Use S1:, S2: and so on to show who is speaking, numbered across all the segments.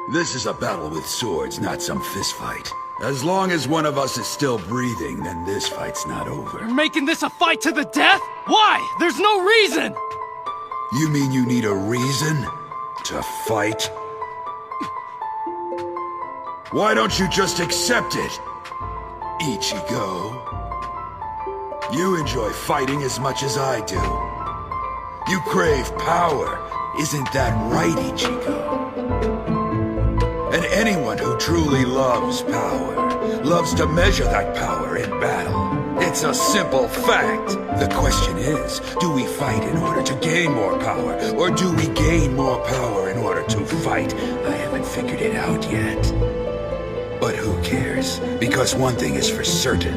S1: This is a battle with swords, not some fistfight. As long as one of us is still breathing, then this fight's not over.
S2: You're making this a fight to the death? Why? There's no reason!
S1: You mean you need a reason to fight? Why don't you just accept it, Ichigo? You enjoy fighting as much as I do. You crave power, isn't that right, Ichigo? And anyone who truly loves power, loves to measure that power in battle. It's a simple fact. The question is, do we fight in order to gain more power, or do we gain more power in order to fight? I haven't figured it out yet. But who cares? Because one thing is for certain.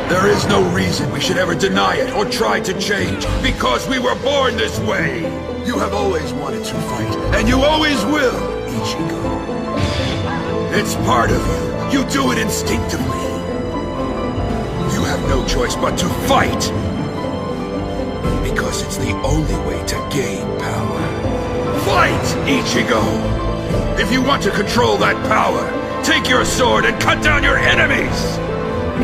S1: There is no reason we should ever deny it or try to change, because we were born this way. You have always wanted to fight, and you always will, Ichigo. It's part of you. You do it instinctively. You have no choice but to fight. Because it's the only way to gain power. Fight, Ichigo! If you want to control that power, take your sword and cut down your enemies!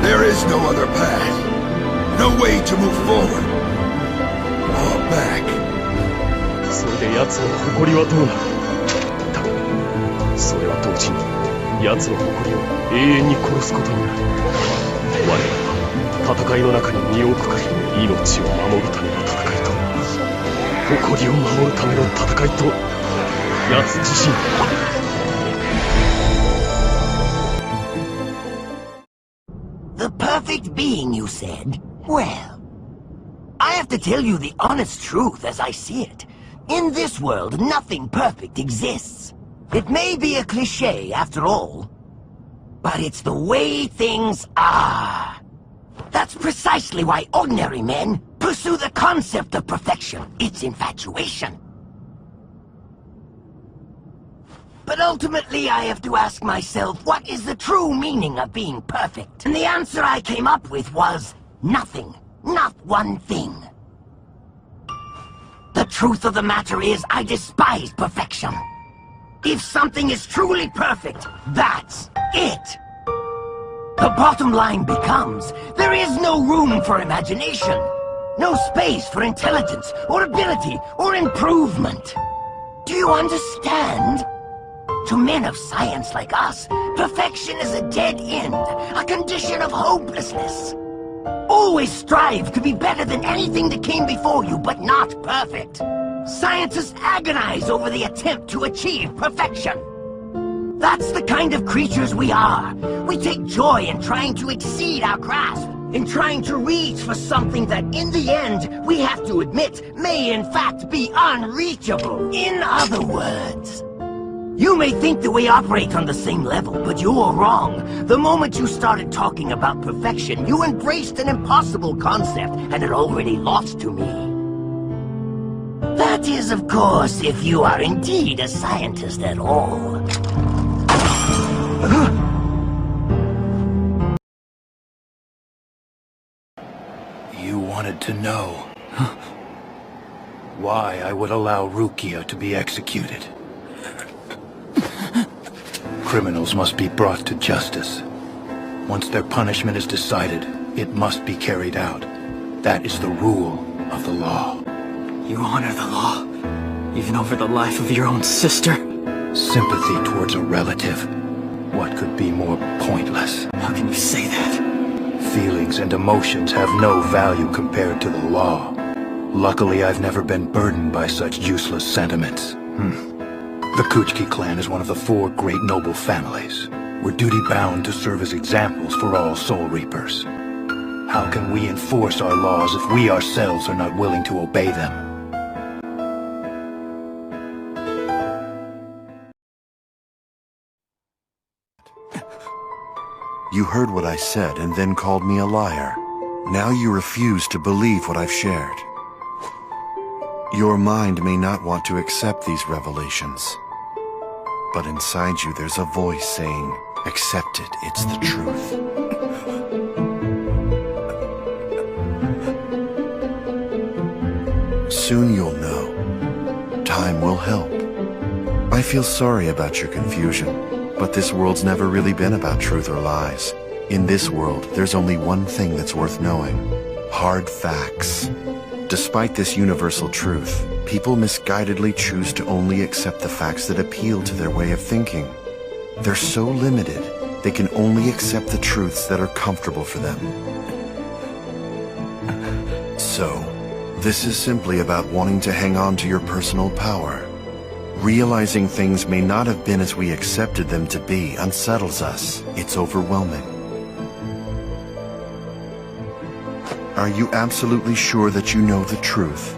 S1: There is no other path. No way to move forward. Or back.
S3: それで奴の誇りはどうなる？それは同時に奴の誇りを永遠に殺すことになる。我らは戦いの中に身をくくり、命を守るための戦いと、誇りを守るための戦いと、奴自身。
S4: The perfect being, you said? Well, I have to tell you the honest truth as I see it. In this world, nothing perfect exists. It may be a cliché, after all, but it's the way things are. That's precisely why ordinary men pursue the concept of perfection. It's infatuation. But ultimately, I have to ask myself, what is the true meaning of being perfect? And the answer I came up with was nothing. Not one thing. The truth of the matter is, I despise perfection. If something is truly perfect, that's it. The bottom line becomes, there is no room for imagination. No space for intelligence, or ability, or improvement. Do you understand? To men of science like us, perfection is a dead end, a condition of hopelessness. Always strive to be better than anything that came before you, but not perfect. Scientists agonize over the attempt to achieve perfection. That's the kind of creatures we are. We take joy in trying to exceed our grasp, in trying to reach for something that, in the end, we have to admit, may in fact be unreachable. In other words, you may think that we operate on the same level, but you're wrong. The moment you started talking about perfection, you embraced an impossible concept, and it already lost to me. That is, of course, if you are indeed a scientist at all.
S5: You wanted to know why I would allow Rukia to be executed. Criminals must be brought to justice. Once their punishment is decided, it must be carried out. That is the rule of the law.
S2: You honor the law, even over the life of your own sister?
S5: Sympathy towards a relative. What could be more pointless?
S2: How can you say that?
S5: Feelings and emotions have no value compared to the law. Luckily, I've never been burdened by such useless sentiments. The Kuchiki clan is one of the 4 great noble families. We're duty-bound to serve as examples for all Soul Reapers. How can we enforce our laws if we ourselves are not willing to obey them?
S6: You heard what I said and then called me a liar. Now you refuse to believe what I've shared. Your mind may not want to accept these revelations, but inside you there's a voice saying, accept it, it's the truth. Soon you'll know. Time will help. I feel sorry about your confusion, but this world's never really been about truth or lies. In this world, there's only one thing that's worth knowing: hard facts. Despite this universal truth, people misguidedly choose to only accept the facts that appeal to their way of thinking. They're so limited, they can only accept the truths that are comfortable for them. So, this is simply about wanting to hang on to your personal power. Realizing things may not have been as we accepted them to be unsettles us. It's overwhelming. Are you absolutely sure that you know the truth?